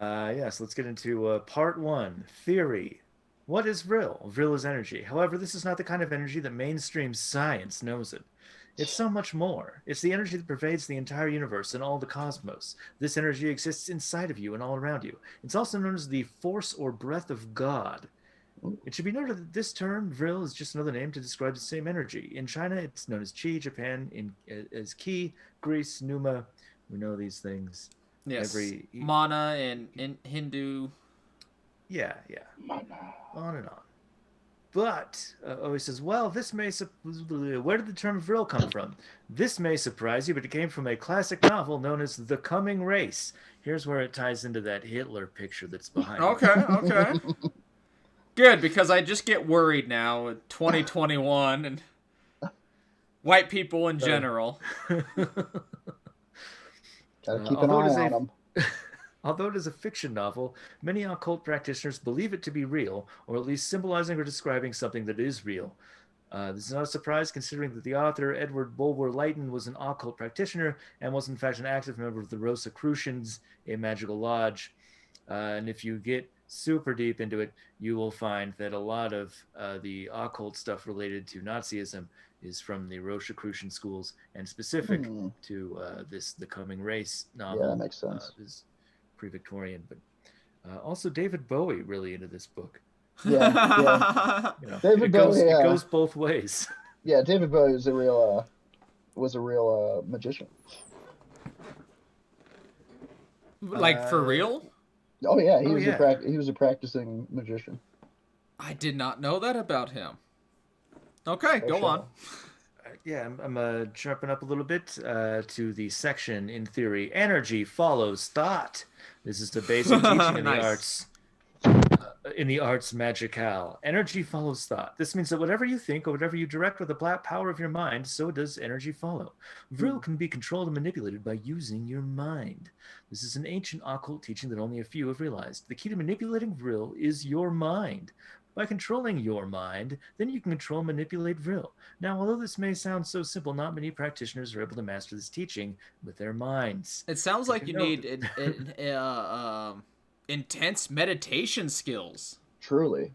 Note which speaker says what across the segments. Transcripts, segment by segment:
Speaker 1: Yes, let's get into part one. Theory. What is vrill? Vrill is energy. However, this is not the kind of energy that mainstream science knows it. It's so much more. It's the energy that pervades the entire universe and all the cosmos. This energy exists inside of you and all around you. It's also known as the force or breath of God. It should be noted that this term, vril, is just another name to describe the same energy. In China, it's known as qi, Japan as ki, Greece, pneuma. We know these things.
Speaker 2: Yes,
Speaker 1: Every
Speaker 2: mana in Hindu.
Speaker 1: Yeah, yeah, on and on. But he says, well, this may where did the term vril come from? This may surprise you, but it came from a classic novel known as The Coming Race. Here's where it ties into that Hitler picture that's behind me.
Speaker 2: Okay, okay. Good, because I just get worried now with 2021 and white people in
Speaker 1: Uh,
Speaker 2: general.
Speaker 3: Gotta keep an
Speaker 1: although it
Speaker 3: eye
Speaker 1: is
Speaker 3: on
Speaker 1: a
Speaker 3: them.
Speaker 1: Although it is a fiction novel, many occult practitioners believe it to be real, or at least symbolizing or describing something that is real. This is not a surprise considering that the author, Edward Bulwer Lytton, was an occult practitioner and was in fact an active member of the Rosicrucians, a magical lodge. And if you get super deep into it, you will find that a lot of the occult stuff related to Nazism is from the Rosicrucian schools and specific
Speaker 3: Hmm.
Speaker 1: to The Coming Race
Speaker 3: Yeah, that
Speaker 1: novel.
Speaker 3: makes sense.
Speaker 1: Is pre-Victorian, but also David Bowie really into this book.
Speaker 3: Yeah, yeah.
Speaker 1: You know,
Speaker 3: David Bowie.
Speaker 1: it goes both ways.
Speaker 3: Yeah, David Bowie was a real magician.
Speaker 2: Like for
Speaker 1: Uh,
Speaker 2: real?
Speaker 3: Oh yeah,
Speaker 1: oh yeah,
Speaker 3: he was a practicing magician.
Speaker 2: I did not know that about him. Okay,
Speaker 3: For
Speaker 2: go on.
Speaker 3: sure.
Speaker 1: yeah. I'm jumping up a little bit to the section in theory. Energy follows thought. This is the basic teaching in the
Speaker 2: Nice.
Speaker 1: arts. In the arts magicale. Energy follows thought. This means that whatever you think or whatever you direct with the black power of your mind, so does energy follow. Vril
Speaker 3: Hmm.
Speaker 1: can be controlled and manipulated by using your mind. This is an ancient occult teaching that only a few have realized. The key to manipulating Vril is your mind. By controlling your mind, then you can control and manipulate Vril. Now, although this may sound so simple, not many practitioners are able to master this teaching with their minds.
Speaker 2: It sounds
Speaker 1: You
Speaker 2: like
Speaker 1: can
Speaker 2: you
Speaker 1: know
Speaker 2: need
Speaker 1: that.
Speaker 2: intense meditation skills.
Speaker 3: Truly.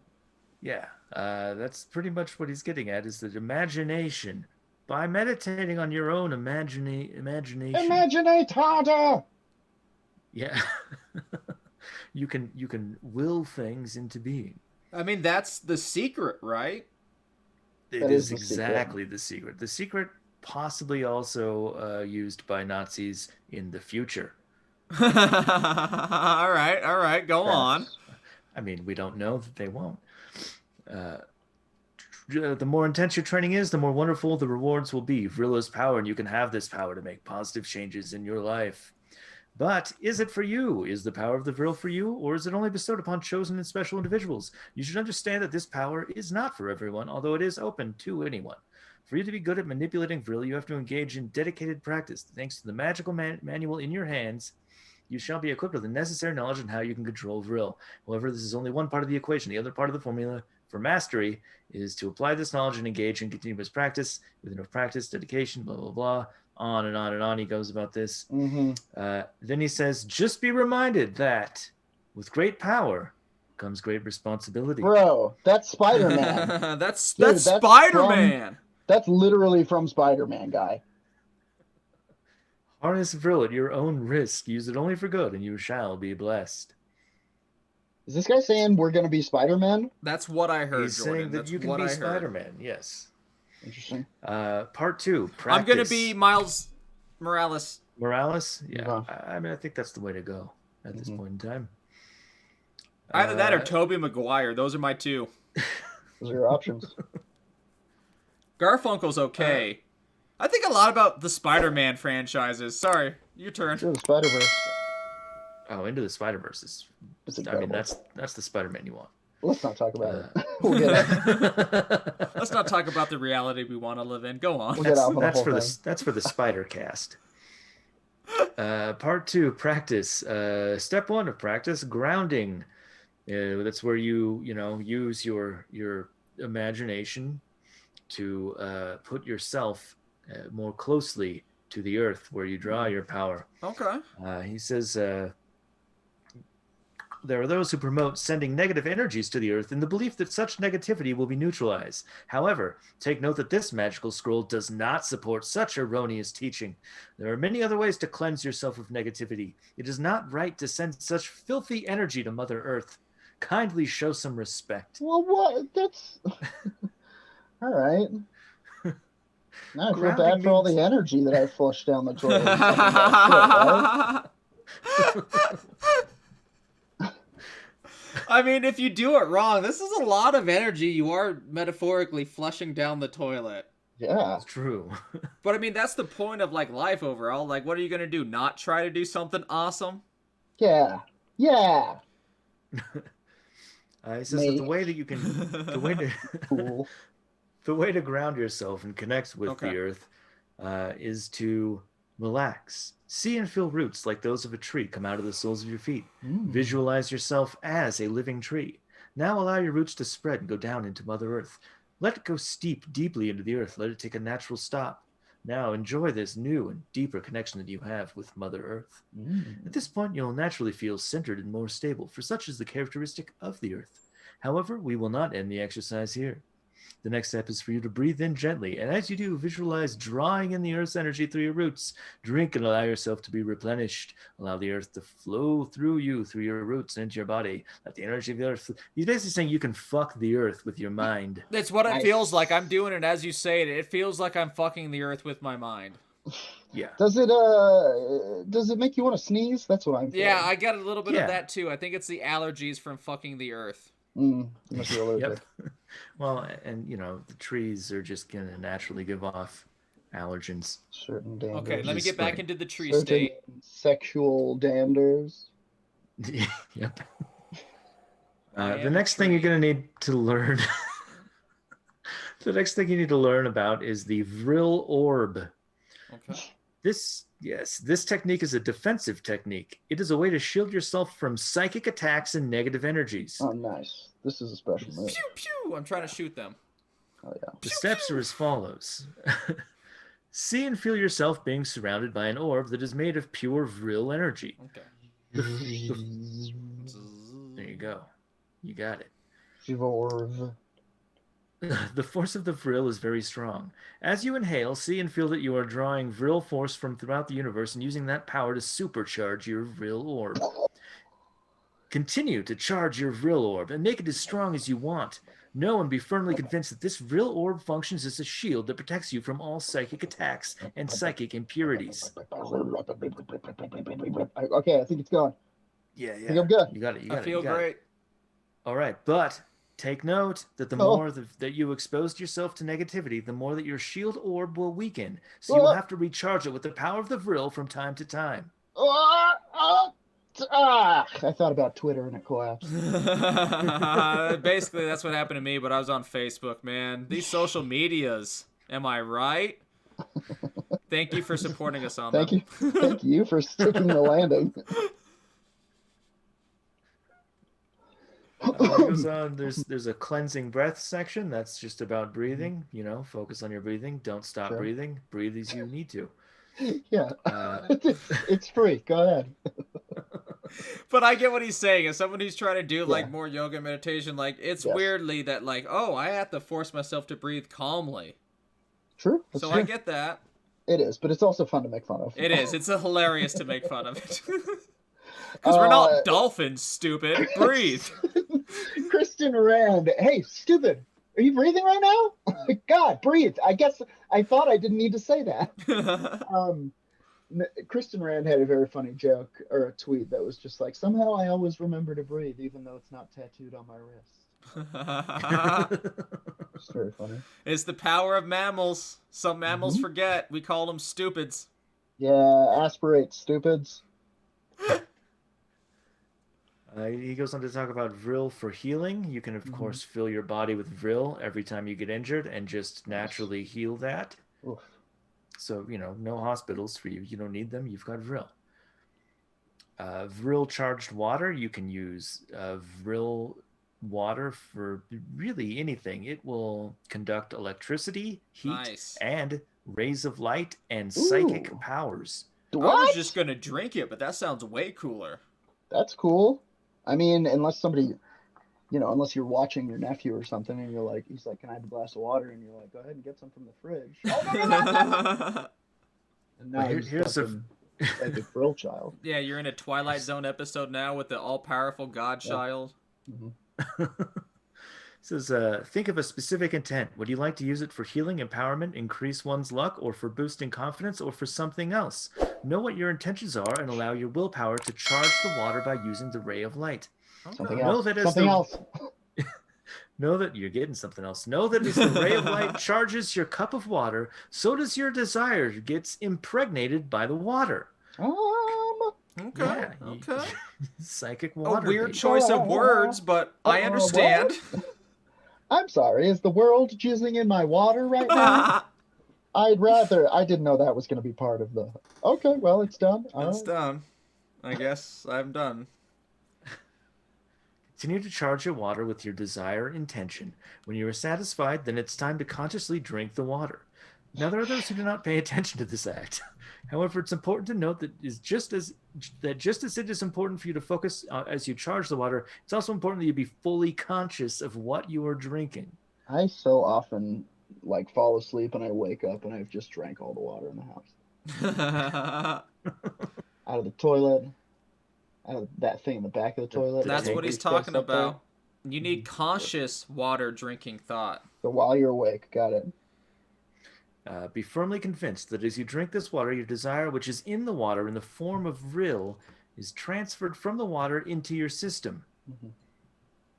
Speaker 1: Yeah, that's pretty much what he's getting at is that imagination. By meditating on your own imagination,
Speaker 3: Imaginate harder.
Speaker 1: yeah, you can will things into being.
Speaker 2: I mean, that's the secret, right?
Speaker 1: It
Speaker 3: That is
Speaker 1: is
Speaker 3: the secret.
Speaker 1: exactly the secret. The secret possibly also used by Nazis in the future.
Speaker 2: All right, go on.
Speaker 3: Facts.
Speaker 1: I mean, we don't know that they won't. Uh, the more intense your training is, the more wonderful the rewards will be. Vril is power, and you can have this power to make positive changes in your life. But is it for you? Is the power of the Vril for you, or is it only bestowed upon chosen and special individuals? You should understand that this power is not for everyone, although it is open to anyone. For you to be good at manipulating Vril, you have to engage in dedicated practice. Thanks to the magical manual in your hands, you shall be equipped with the necessary knowledge on how you can control Vril. However, this is only one part of the equation. The other part of the formula for mastery is to apply this knowledge and engage in continuous practice. With enough practice, dedication, blah, blah, blah. On and on and on he goes about this.
Speaker 3: Mm-hmm.
Speaker 1: Then he says, just be reminded that with great power comes great responsibility.
Speaker 3: Bro, that's Spider-Man.
Speaker 2: That's
Speaker 3: Dude,
Speaker 2: Spider-Man.
Speaker 3: that's literally from Spider-Man, guy.
Speaker 1: Harness Vril at your own risk. Use it only for good, and you shall be blessed.
Speaker 3: Is this guy saying we're gonna be Spider-Man?
Speaker 2: That's what I heard,
Speaker 1: He's saying
Speaker 2: Jordan.
Speaker 1: that
Speaker 2: That's
Speaker 1: you can
Speaker 2: what
Speaker 1: be
Speaker 2: I heard.
Speaker 1: Spider-Man. Yes.
Speaker 3: Interesting.
Speaker 1: Part two.
Speaker 2: I'm gonna
Speaker 1: Practice.
Speaker 2: be Miles Morales.
Speaker 1: Morales. Yeah.
Speaker 3: Okay.
Speaker 1: I mean, I think that's the way to go at this
Speaker 3: Mhm.
Speaker 1: point in time.
Speaker 2: Either that or Tobey Maguire. Those are my two.
Speaker 3: Those are your options.
Speaker 2: Garfunkel's okay. I think a lot about the Spider-Man franchises. Sorry, your turn.
Speaker 3: Sure, the Spider-Verse.
Speaker 1: Into the Spider-Verse is.
Speaker 3: It's
Speaker 1: I mean,
Speaker 3: incredible.
Speaker 1: that's the Spider-Man you want.
Speaker 3: Let's not talk about it. We'll get out.
Speaker 2: Let's not talk about the reality we want to live in. Go on.
Speaker 3: We'll get out on the
Speaker 1: That's
Speaker 3: whole
Speaker 1: for
Speaker 3: thing.
Speaker 1: that's for the Spider Cast. Part two, practice. Step one of practice, grounding. That's where you use your imagination to put yourself more closely to the earth, where you draw your power.
Speaker 2: Okay.
Speaker 1: He says There are those who promote sending negative energies to the earth in the belief that such negativity will be neutralized. However, take note that this magical scroll does not support such erroneous teaching. There are many other ways to cleanse yourself of negativity. It is not right to send such filthy energy to Mother Earth. Kindly show some respect.
Speaker 3: Well, what? That's all right. Now I feel
Speaker 1: Grounding
Speaker 3: bad for all
Speaker 1: means-
Speaker 3: the energy that I flushed down the toilet. and stuff like that shit, right?
Speaker 2: I mean, if you do it wrong, this is a lot of energy you are metaphorically flushing down the toilet.
Speaker 3: Yeah.
Speaker 1: It's true.
Speaker 2: But I mean, that's the point of like life overall. Like, what are you gonna do? Not try to do something awesome?
Speaker 3: Yeah. Yeah.
Speaker 1: He says that the way that you can,
Speaker 3: Cool.
Speaker 1: the way to ground yourself and connect with
Speaker 2: Okay.
Speaker 1: the earth is to relax. See and feel roots like those of a tree come out of the soles of your feet. Visualize yourself as a living tree. Now allow your roots to spread and go down into Mother Earth. Let it go steep deeply into the earth. Let it take a natural stop. Now enjoy this new and deeper connection that you have with Mother Earth. At this point, you'll naturally feel centered and more stable, for such is the characteristic of the earth. However, we will not end the exercise here. The next step is for you to breathe in gently, and as you do, visualize drawing in the earth's energy through your roots. Drink and allow yourself to be replenished. Allow the earth to flow through you, through your roots and into your body. Let the energy of the earth... He's basically saying you can fuck the earth with your mind.
Speaker 2: That's what it
Speaker 3: Nice.
Speaker 2: feels like. I'm doing it as you say it. It feels like I'm fucking the earth with my mind.
Speaker 1: Yeah.
Speaker 3: Does it make you want to sneeze? That's what I'm feeling.
Speaker 2: Yeah, I got a little bit
Speaker 1: Yeah.
Speaker 2: of that too. I think it's the allergies from fucking the earth.
Speaker 3: You must be allergic.
Speaker 1: Yep. Well, and you know, the trees are just going to naturally give off allergens.
Speaker 3: Certain danders.
Speaker 2: Okay, let me get back into the tree
Speaker 3: Certain
Speaker 2: state.
Speaker 3: sexual danders.
Speaker 1: Yep.
Speaker 2: I
Speaker 1: The
Speaker 2: am
Speaker 1: next
Speaker 2: a
Speaker 1: thing you're
Speaker 2: tree.
Speaker 1: going to need to learn... The next thing you need to learn about is the vrill orb.
Speaker 2: Okay.
Speaker 1: This technique is a defensive technique. It is a way to shield yourself from psychic attacks and negative energies.
Speaker 3: Oh, nice. This is a special move.
Speaker 2: Pew pew! I'm trying to shoot them.
Speaker 3: Oh, yeah.
Speaker 1: The steps are as follows. See and feel yourself being surrounded by an orb that is made of pure vrill energy.
Speaker 2: Okay.
Speaker 1: There you go. You got it.
Speaker 3: Chivalry.
Speaker 1: The force of the vrill is very strong. As you inhale, see and feel that you are drawing vrill force from throughout the universe and using that power to supercharge your vrill orb. Continue to charge your vrill orb and make it as strong as you want. Know and be firmly convinced that this vrill orb functions as a shield that protects you from all psychic attacks and psychic impurities.
Speaker 3: Okay, I think it's gone.
Speaker 1: Yeah.
Speaker 3: I think I'm good.
Speaker 1: You got it.
Speaker 2: I feel great.
Speaker 1: All right, but take note that the more that you exposed yourself to negativity, the more that your shield orb will weaken. So you will have to recharge it with the power of the vrill from time to time.
Speaker 3: I thought about Twitter and it collapsed.
Speaker 2: Basically, that's what happened to me, but I was on Facebook, man. These social medias. Am I right? Thank you for supporting us on
Speaker 3: Thank
Speaker 2: them.
Speaker 3: you. Thank you for sticking the landing.
Speaker 1: It goes on. There's a cleansing breath section. That's just about breathing. You know, focus on your breathing. Don't stop
Speaker 3: Sure.
Speaker 1: breathing. Breathe as you need to.
Speaker 3: Yeah. It's free. Go ahead.
Speaker 2: But I get what he's saying. As someone who's trying to do like
Speaker 3: Yeah.
Speaker 2: more yoga meditation, like it's
Speaker 3: Yes.
Speaker 2: weirdly that like, oh, I have to force myself to breathe calmly.
Speaker 3: True. That's
Speaker 2: So
Speaker 3: true.
Speaker 2: I get that.
Speaker 3: It is, but it's also fun to make fun of.
Speaker 2: It is. It's hilarious to make fun of it. Because we're not dolphins, stupid. Breathe.
Speaker 3: Kristen Rand. Hey, stupid. Are you breathing right now? God, breathe. I guess I thought I didn't need to say that. Kristen Rand had a very funny joke or a tweet that was just like, somehow I always remember to breathe, even though it's not tattooed on my wrist. It's very funny.
Speaker 2: It's the power of mammals. Some mammals forget. We call them stupids.
Speaker 3: Yeah, aspirate, stupids.
Speaker 1: He goes on to talk about vrill for healing. You can, of course, fill your body with vrill every time you get injured and just naturally heal that.
Speaker 3: Oof.
Speaker 1: So, you know, no hospitals for you. You don't need them. You've got vrill. Vrill charged water. You can use vrill water for really anything. It will conduct electricity, heat,
Speaker 2: Nice.
Speaker 1: and rays of light and psychic
Speaker 3: Ooh.
Speaker 1: powers.
Speaker 2: I
Speaker 3: What?
Speaker 2: was just going to drink it, but that sounds way cooler.
Speaker 3: That's cool. I mean, unless somebody, unless you're watching your nephew or something, and he's like, "Can I have a glass of water?" And you're like, "Go ahead and get some from the fridge." Oh, no. And now
Speaker 1: Well,
Speaker 3: he's
Speaker 1: here's a
Speaker 3: fucking like a grill child.
Speaker 2: Yeah, you're in a Twilight Zone episode now with the all-powerful godchild.
Speaker 3: Mm-hmm.
Speaker 1: Says, think of a specific intent. Would you like to use it for healing, empowerment, increase one's luck, or for boosting confidence, or for something else? Know what your intentions are and allow your willpower to charge the water by using the ray of light.
Speaker 3: Something
Speaker 1: Know
Speaker 3: else.
Speaker 1: that as
Speaker 3: Something else.
Speaker 1: Know that you're getting something else. Know that as the ray of light charges your cup of water, so does your desire gets impregnated by the water.
Speaker 2: Okay.
Speaker 1: Yeah,
Speaker 2: Okay.
Speaker 1: Psychic
Speaker 2: A
Speaker 1: weird
Speaker 2: weird choice of words, but I understand.
Speaker 3: I'm sorry. Is the world jizzing in my water right now? I didn't know that was going to be part of the. Okay, well, it's done.
Speaker 2: It's done. I guess I'm done.
Speaker 1: Continue to charge your water with your desire intention. When you are satisfied, then it's time to consciously drink the water. Now, there are those who do not pay attention to this act. However, it's important to note that just as it is important for you to focus as you charge the water, it's also important that you be fully conscious of what you are drinking.
Speaker 3: I so often fall asleep and I wake up and I've just drank all the water in the house. Out of the toilet. Out of that thing in the back of the toilet.
Speaker 2: That's what he's talking about. You need conscious water drinking thought.
Speaker 3: So while you're awake, got it.
Speaker 1: Be firmly convinced that as you drink this water, your desire, which is in the water in the form of vrill, is transferred from the water into your system. Mm-hmm.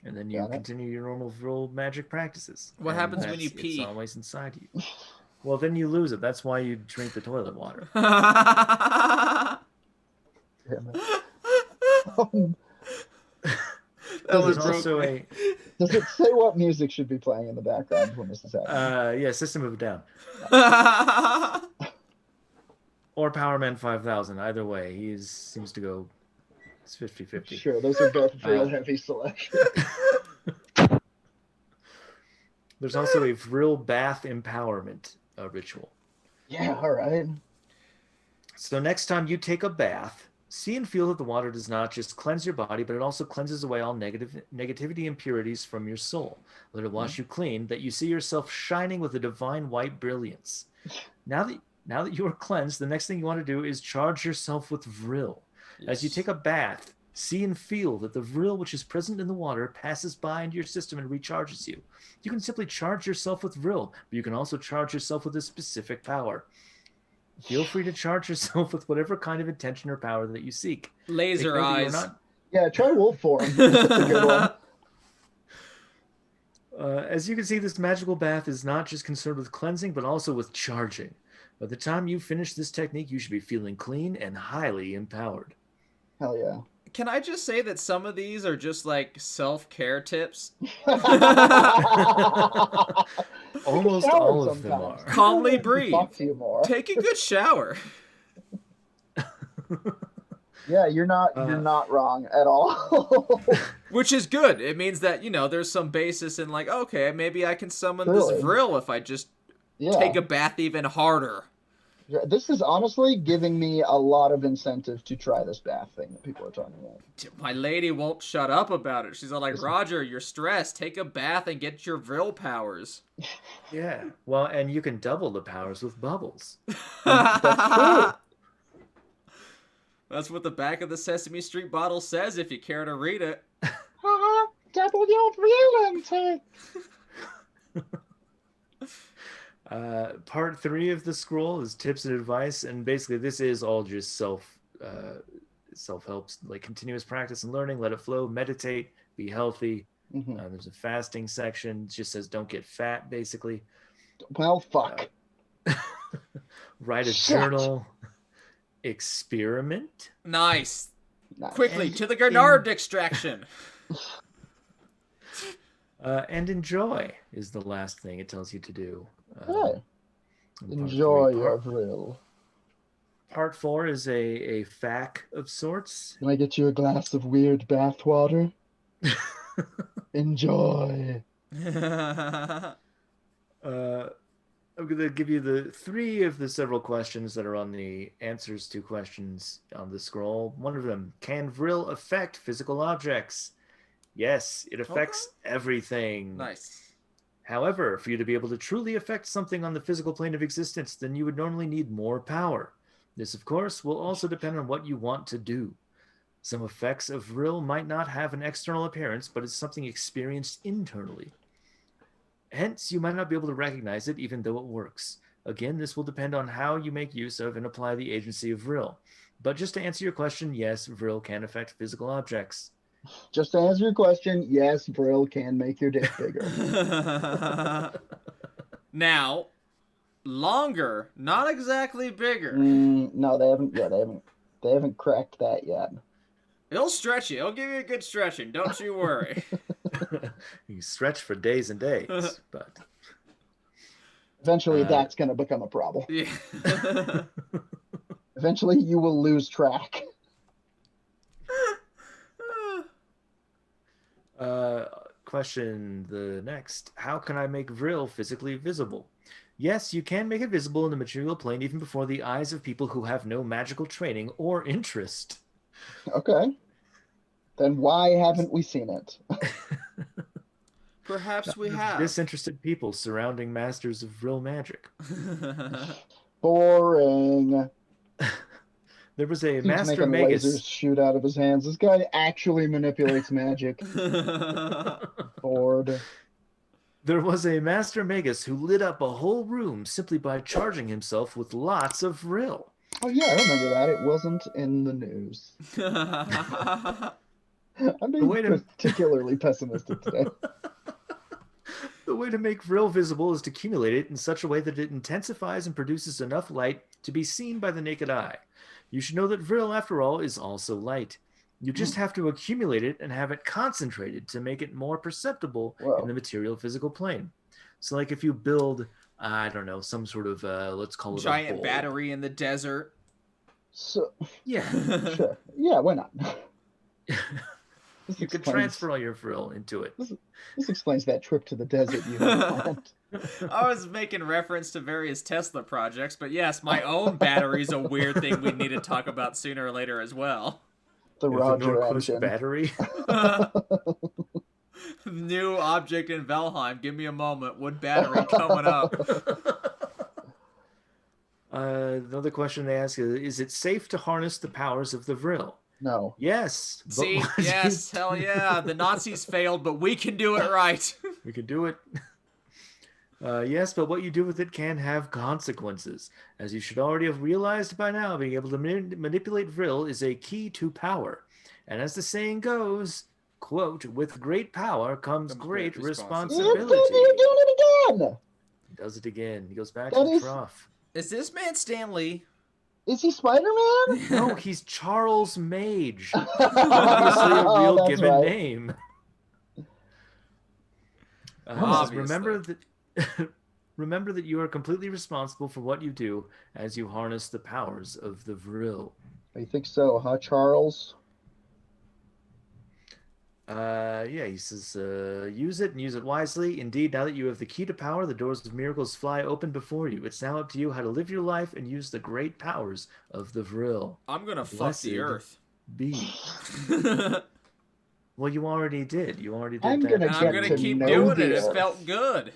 Speaker 1: And then you continue your normal vrill magic practices.
Speaker 2: What happens when you pee?
Speaker 1: It's always inside you. Well, then you lose it. That's why you drink the toilet water.
Speaker 3: Damn it.
Speaker 2: That was
Speaker 1: also
Speaker 3: Does it say what music should be playing in the background when this is happening?
Speaker 1: Yeah, System of a Down. Or Power Man 5000. Either way, he seems to go. It's 50-50.
Speaker 3: Sure, those are both real heavy selections.
Speaker 1: There's also a vrill bath empowerment ritual.
Speaker 3: Yeah, all right.
Speaker 1: So next time you take a bath, see and feel that the water does not just cleanse your body, but it also cleanses away all negativity, impurities from your soul. Let it wash you clean, that you see yourself shining with a divine white brilliance. Now that you are cleansed, the next thing you want to do is charge yourself with vrill. Yes. As you take a bath, see and feel that the vrill which is present in the water passes by into your system and recharges you. You can simply charge yourself with vrill, but you can also charge yourself with a specific power. Feel free to charge yourself with whatever kind of intention or power that you seek.
Speaker 2: Laser eyes.
Speaker 3: Yeah, try wolf form. That's a good one.
Speaker 1: As you can see, this magical bath is not just concerned with cleansing, but also with charging. By the time you finish this technique, you should be feeling clean and highly empowered.
Speaker 3: Hell yeah.
Speaker 2: Can I just say that some of these are just self-care tips?
Speaker 1: Almost all of them are.
Speaker 2: Calmly breathe.
Speaker 3: Talk to you more.
Speaker 2: Take a good shower.
Speaker 3: Yeah, you're not wrong at all.
Speaker 2: Which is good. It means that, there's some basis in okay, maybe I can summon this vrill if I just take a bath even harder.
Speaker 3: This is honestly giving me a lot of incentive to try this bath thing that people are talking about.
Speaker 2: My lady won't shut up about it. She's all like, Roger, you're stressed. Take a bath and get your vrill powers.
Speaker 1: Yeah. Well, and you can double the powers with bubbles.
Speaker 3: That's true.
Speaker 2: That's what the back of the Sesame Street bottle says if you care to read it.
Speaker 3: Double your vrill intake.
Speaker 1: Part 3 of the scroll is tips and advice, and basically this is all just self-help, continuous practice and learning. Let it flow, meditate, be healthy. Mm-hmm. There's a fasting section. It just says don't get fat, basically.
Speaker 3: Well, fuck.
Speaker 1: Write a journal. Experiment.
Speaker 2: Nice. Quickly, to the Gernard extraction.
Speaker 1: And enjoy is the last thing it tells you to do.
Speaker 3: Enjoy your vrill.
Speaker 1: Part 4 is a fac of sorts.
Speaker 3: Can I get you a glass of weird bath water? Enjoy.
Speaker 1: I'm going to give you the 3 of the several questions that are on the answers to questions on the scroll. One of them, can Vril affect physical objects? Yes, it affects everything.
Speaker 2: Nice.
Speaker 1: However, for you to be able to truly affect something on the physical plane of existence, then you would normally need more power. This, of course, will also depend on what you want to do. Some effects of Vril might not have an external appearance, but it's something experienced internally. Hence, you might not be able to recognize it even though it works. Again, this will depend on how you make use of and apply the agency of Vril. But just to answer your question, yes, Vril can affect physical objects.
Speaker 3: Just to answer your question, yes, Vril can make your dick bigger.
Speaker 2: Now, longer, not exactly bigger.
Speaker 3: No, they haven't. Yeah, they haven't cracked that yet.
Speaker 2: It'll stretch you. It'll give you a good stretching. Don't you worry.
Speaker 1: You stretch for days and days, but
Speaker 3: eventually that's going to become a problem.
Speaker 2: Yeah.
Speaker 3: Eventually you will lose track.
Speaker 1: Question the next. How can I make Vril physically visible? Yes, you can make it visible in the material plane even before the eyes of people who have no magical training or interest.
Speaker 3: Okay. Then why haven't we seen it?
Speaker 2: Perhaps we have.
Speaker 1: Disinterested people surrounding masters of Vril magic.
Speaker 3: Boring.
Speaker 1: There was a
Speaker 3: He's
Speaker 1: master
Speaker 3: making
Speaker 1: magus.
Speaker 3: lasers shoot out of his hands. This guy actually manipulates magic. Bored.
Speaker 1: There was a master magus who lit up a whole room simply by charging himself with lots of Vril.
Speaker 3: Oh yeah, I remember that. It wasn't in the news. I'm being particularly pessimistic today.
Speaker 1: The way to make Vril visible is to accumulate it in such a way that it intensifies and produces enough light to be seen by the naked eye. You should know that Vril, after all, is also light. You just have to accumulate it and have it concentrated to make it more perceptible in the material physical plane. So like if you build, I don't know, some sort of, let's call it
Speaker 2: giant
Speaker 1: a bowl.
Speaker 2: battery in the desert.
Speaker 3: So
Speaker 1: yeah.
Speaker 3: Sure. Yeah, why not?
Speaker 1: You could transfer all your Vril into it.
Speaker 3: This explains that trip to the desert you had.
Speaker 2: I was making reference to various Tesla projects, but yes, my own battery is a weird thing we need to talk about sooner or later as well.
Speaker 3: The Roger
Speaker 1: Norquist
Speaker 3: engine.
Speaker 1: battery.
Speaker 2: New object in Valheim. Give me a moment. Wood battery coming up.
Speaker 1: Another question they ask is it safe to harness the powers of the Vril?
Speaker 3: No.
Speaker 1: Yes.
Speaker 2: See, yes, hell yeah. The Nazis failed, but we can do it right.
Speaker 1: We can do it. Yes, but what you do with it can have consequences. As you should already have realized by now, being able to manipulate Vril is a key to power. And as the saying goes, quote, with great power comes great responsibility.
Speaker 3: You're doing it again!
Speaker 1: He does it again. He goes back to the trough.
Speaker 2: Is this man Stan Lee?
Speaker 3: Is he Spider-Man?
Speaker 1: No, he's Charles Mage. Obviously a real given name. Remember that you are completely responsible for what you do as you harness the powers of the Vril.
Speaker 3: You think so, huh, Charles?
Speaker 1: Yeah, he says, use it and use it wisely. Indeed, now that you have the key to power, the doors of miracles fly open before you. It's now up to you how to live your life and use the great powers of the Vril.
Speaker 2: I'm gonna fuck the earth.
Speaker 1: Be. Well, you already did. You already did
Speaker 3: I'm
Speaker 1: that.
Speaker 2: I'm gonna keep doing it. It felt good.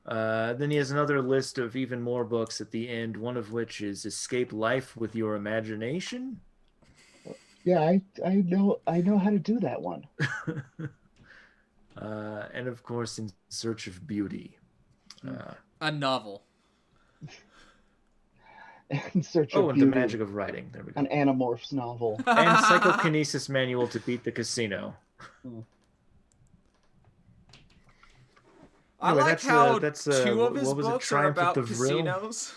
Speaker 1: Then he has another list of even more books at the end, one of which is Escape Life with Your Imagination.
Speaker 3: Yeah, I know how to do that one.
Speaker 1: And of course, In Search of Beauty.
Speaker 2: A novel.
Speaker 3: In Search of Beauty.
Speaker 1: And The Magic of Writing. There we go.
Speaker 3: An Animorphs novel.
Speaker 1: And Psychokinesis Manual to Beat the Casino.
Speaker 2: I like how two of his books are about casinos.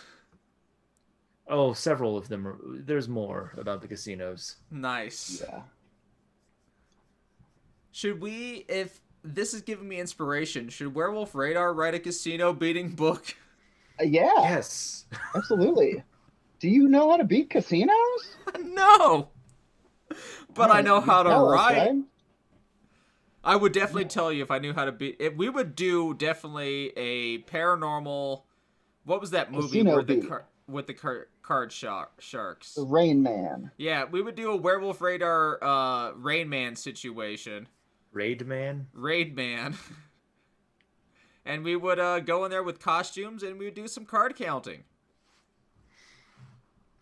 Speaker 1: Oh, several of them. There's more about the casinos.
Speaker 2: Nice.
Speaker 3: Yeah.
Speaker 2: Should we, if this is giving me inspiration, should Werewolf Radar write a casino beating book?
Speaker 3: Yeah.
Speaker 1: Yes.
Speaker 3: Absolutely. Do you know how to beat casinos?
Speaker 2: No. But I know how to write. I would definitely tell you if I knew how to be. We would do definitely a paranormal. What was that movie
Speaker 3: Casino
Speaker 2: where
Speaker 3: Beat.
Speaker 2: with the card sharks?
Speaker 3: The Rain Man.
Speaker 2: Yeah, we would do a Werewolf Radar Rain Man situation.
Speaker 1: Raid Man.
Speaker 2: And we would go in there with costumes and we would do some card counting.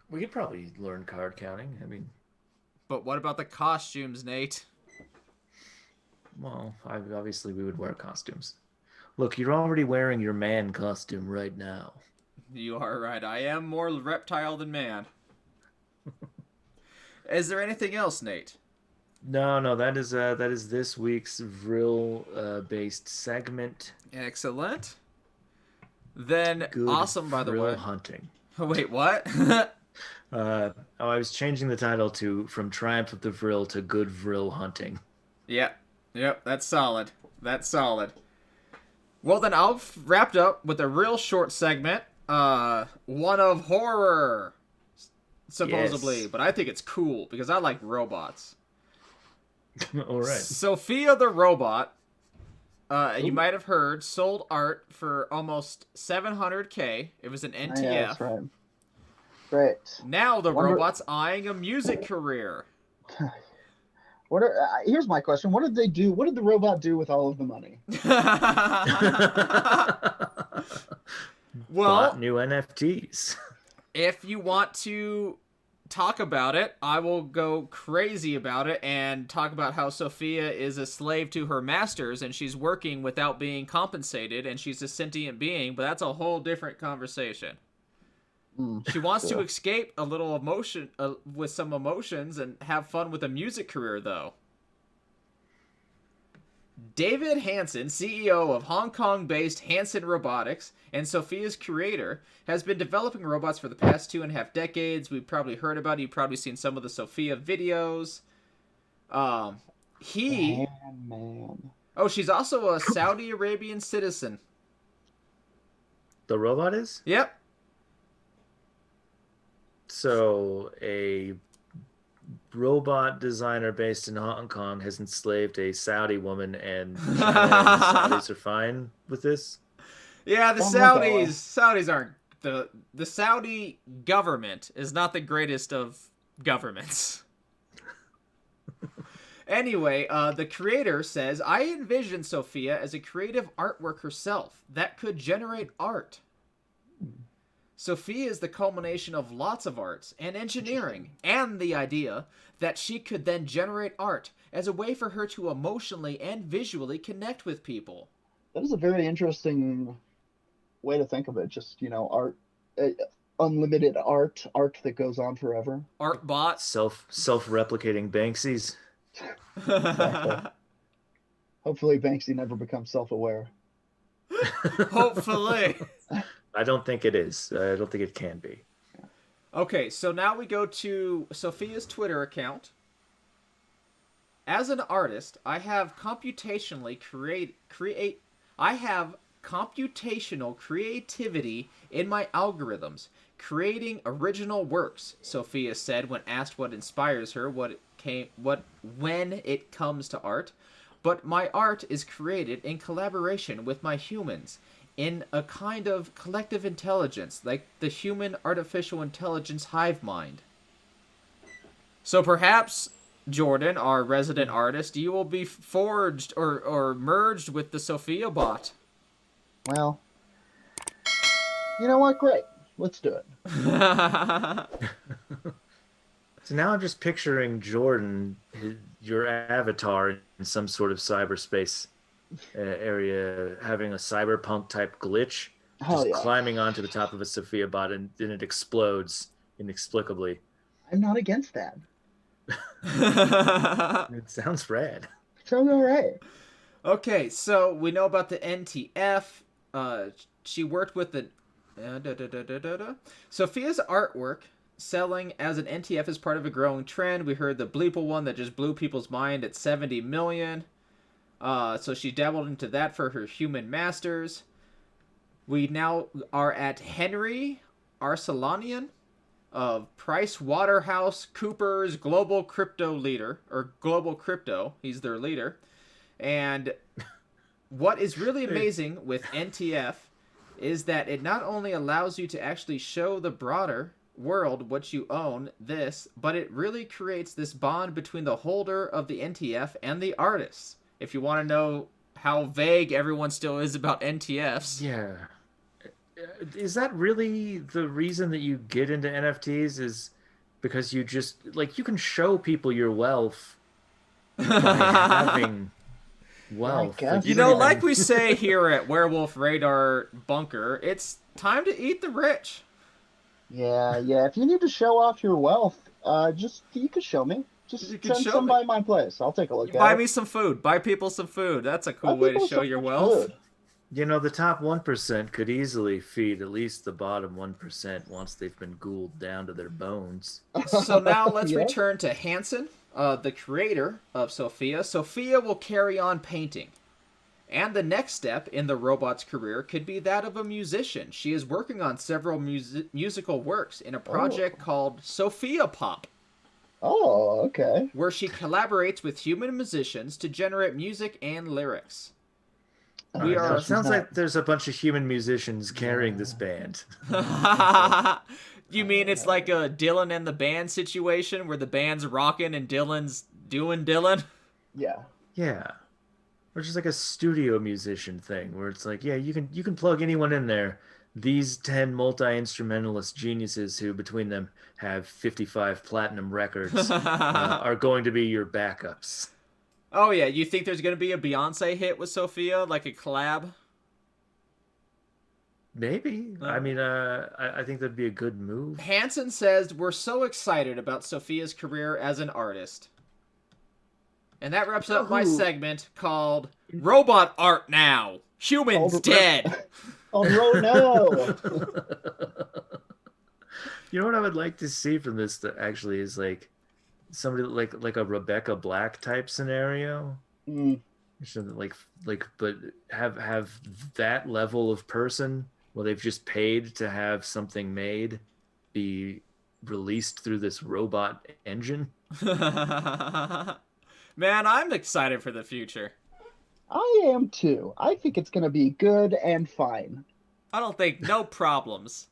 Speaker 1: We could probably learn card counting. I mean,
Speaker 2: but what about the costumes, Nate?
Speaker 1: Well, obviously we would wear costumes. Look, you're already wearing your man costume right now.
Speaker 2: You are right. I am more reptile than man. Is there anything else, Nate?
Speaker 1: No, that is this week's Vrill based segment.
Speaker 2: Excellent. Then
Speaker 1: Good
Speaker 2: awesome, by the way.
Speaker 1: hunting.
Speaker 2: Wait, what?
Speaker 1: I was changing the title from Triumph of the Vrill to Good Vrill Hunting.
Speaker 2: Yep, that's solid. Well, then I'll wrapped up with a real short segment. One of horror, supposedly,
Speaker 1: yes.
Speaker 2: But I think it's cool because I like robots.
Speaker 1: All right.
Speaker 2: Sophia the Robot, you might have heard, sold art for almost $700K. It was an NTF.
Speaker 3: Yeah, that's right. Great.
Speaker 2: Now the robot's eyeing a music career.
Speaker 3: Here's my question. What did they do? What did the robot do with all of the money?
Speaker 1: Well, bought new NFTs.
Speaker 2: If you want to talk about it, I will go crazy about it and talk about how Sophia is a slave to her masters and she's working without being compensated and she's a sentient being, but that's a whole different conversation. She wants to escape a little emotion with some emotions and have fun with a music career, though. David Hansen, CEO of Hong Kong-based Hansen Robotics and Sophia's creator, has been developing robots for the past 2.5 decades. We've probably heard about it. You've probably seen some of the Sophia videos. Man. Oh, she's also a Saudi Arabian citizen.
Speaker 1: The robot is?
Speaker 2: Yep. So,
Speaker 1: a robot designer based in Hong Kong has enslaved a Saudi woman, and the Saudis are fine with this?
Speaker 2: Yeah, the Saudis aren't... The Saudi government is not the greatest of governments. Anyway, the creator says, I envision Sophia as a creative artwork herself that could generate art. Sophia is the culmination of lots of arts and engineering, and the idea that she could then generate art as a way for her to emotionally and visually connect with people.
Speaker 3: That is a very interesting way to think of it. Just, art, unlimited art that goes on forever.
Speaker 2: Art bot.
Speaker 1: Self-replicating Banksies.
Speaker 3: Exactly. Hopefully Banksy never becomes self-aware.
Speaker 2: Hopefully.
Speaker 1: I don't think it is. I don't think it can be.
Speaker 2: Okay, so now we go to Sophia's Twitter account. As an artist, I have computational creativity in my algorithms, creating original works, Sophia said when asked what inspires her when it comes to art. But my art is created in collaboration with my humans, in a kind of collective intelligence, like the human artificial intelligence hive mind. So perhaps, Jordan, our resident artist, you will be forged or merged with the Sophia bot.
Speaker 3: Well, you know what? Great. Let's do it.
Speaker 1: So now I'm just picturing Jordan, your avatar, in some sort of cyberspace area, having a cyberpunk type glitch, climbing onto the top of a Sophia bot, and then it explodes inexplicably.
Speaker 3: I'm not against that.
Speaker 1: It sounds rad.
Speaker 3: Sounds all right.
Speaker 2: Okay, so we know about the NTF. She worked with the Sophia's artwork selling as an NTF is part of a growing trend. We heard the Beeple one that just blew people's mind at 70 million. So she dabbled into that for her human masters. We now are at Henry Arcelanian of Price Waterhouse Cooper's global crypto leader, or global crypto. He's their leader. And what is really amazing with NTF is that it not only allows you to actually show the broader world what you own, but it really creates this bond between the holder of the NTF and the artist. If you want to know how vague everyone still is about NTFs.
Speaker 1: Yeah. Is that really the reason that you get into NFTs? Is because you just like you can show people your wealth by having wealth.
Speaker 3: guess.
Speaker 2: You know, like we say here at Werewolf Radar Bunker, it's time to eat the rich.
Speaker 3: Yeah. If you need to show off your wealth, you could show me. Just send some by my place. I'll take a look at it.
Speaker 2: Buy me some food. Buy people some food. That's a cool way to show your wealth.
Speaker 3: Food.
Speaker 1: You know, the top 1% could easily feed at least the bottom 1% once they've been ghouled down to their bones.
Speaker 2: So now let's return to Hansen, the creator of Sophia. Sophia will carry on painting. And the next step in the robot's career could be that of a musician. She is working on several musical works in a project called Sophia Pop.
Speaker 3: Oh, okay.
Speaker 2: Where she collaborates with human musicians to generate music and lyrics.
Speaker 1: It sounds like there's a bunch of human musicians carrying this band.
Speaker 2: You mean it's like a Dylan and the band situation where the band's rocking and Dylan's doing Dylan?
Speaker 3: Yeah.
Speaker 1: Yeah. Or just like a studio musician thing where it's like, yeah, you can plug anyone in there. These 10 multi-instrumentalist geniuses who between them have 55 platinum records are going to be your backups.
Speaker 2: Oh, yeah. You think there's going to be a Beyonce hit with Sophia, like a collab?
Speaker 1: Maybe. I mean, I think that'd be a good move.
Speaker 2: Hansen says, we're so excited about Sophia's career as an artist. And that wraps up my segment called Robot Art Now. Humans dead.
Speaker 3: Oh, no.
Speaker 1: You know what I would like to see from this that actually is like somebody like a Rebecca Black type scenario. Something like but have that level of person where they've just paid to have something made be released through this robot engine.
Speaker 2: Man, I'm excited for the future.
Speaker 3: I am too. I think it's going to be good and fine.
Speaker 2: I don't think no problems.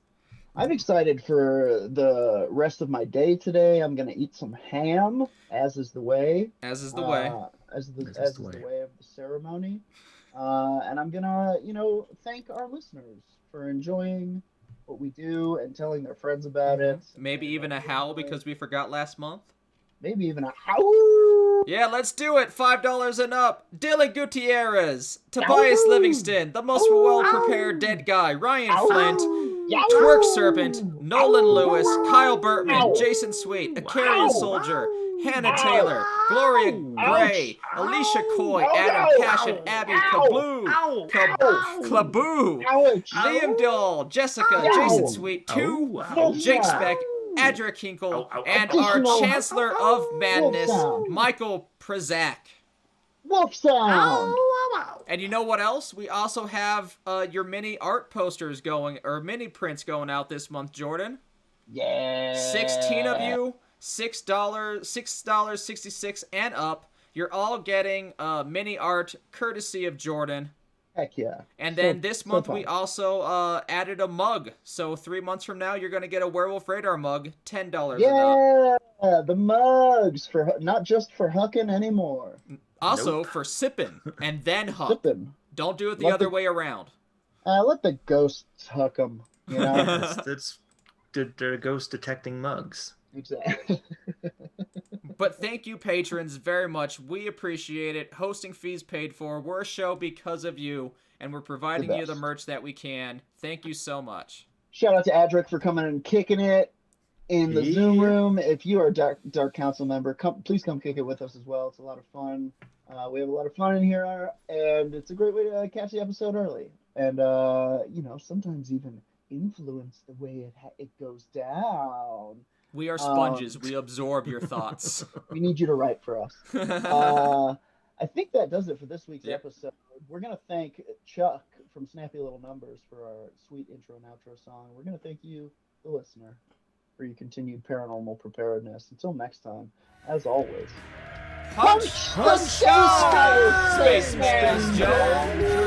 Speaker 3: I'm excited for the rest of my day today. I'm going to eat some ham, as is the way.
Speaker 2: As is the way.
Speaker 3: As is the way of the ceremony. And I'm going to, thank our listeners for enjoying what we do and telling their friends about it.
Speaker 2: Maybe even a howl because we forgot last month.
Speaker 3: Maybe even a howl.
Speaker 2: Yeah, let's do it. $5 and up. Dylan Gutierrez, Tobias Livingston, the most well-prepared dead guy, Ryan Flint, Twerk Serpent, Nolan Lewis, Kyle Burtman, Jason Sweet, Acarian Soldier, Hannah Taylor, Gloria Gray, Alicia Coy, Adam Passion, Abby Kabloo, Klaboo, Liam Doll, Jessica, Jason Sweet, Jake Speck, Adra Kinkle, and our Chancellor of Madness, Michael Prezak.
Speaker 3: Wolf sound.
Speaker 2: And you know what else? We also have your mini art posters going, or mini prints going out this month, Jordan.
Speaker 3: Yeah.
Speaker 2: 16 of you, $6.66 and up. You're all getting mini art courtesy of Jordan.
Speaker 3: Heck yeah.
Speaker 2: And then this month we also added a mug. So 3 months from now, you're going to get a Werewolf Radar mug, $10 and up.
Speaker 3: Yeah, the mugs, for not just for hucking anymore.
Speaker 2: Also for sipping and then huck.
Speaker 3: Sipping.
Speaker 2: Don't do it the other way around.
Speaker 3: Let the ghosts huck them, you know?
Speaker 1: They're ghost detecting mugs.
Speaker 3: Exactly.
Speaker 2: But thank you, patrons, very much. We appreciate it. Hosting fees paid for. We're a show because of you, and we're providing you the merch that we can. Thank you so much.
Speaker 3: Shout out to Adric for coming and kicking it in the Zoom room. If you are a Dark Council member, please come kick it with us as well. It's a lot of fun. We have a lot of fun in here, and it's a great way to catch the episode early. And, sometimes even influence the way it goes down.
Speaker 2: We are sponges. We absorb your thoughts.
Speaker 3: We need you to write for us. I think that does it for this week's episode. We're going to thank Chuck from Snappy Little Numbers for our sweet intro and outro song. We're going to thank you, the listener, for your continued paranormal preparedness. Until next time, as always,
Speaker 2: Punch the sky, Spaceman Joe!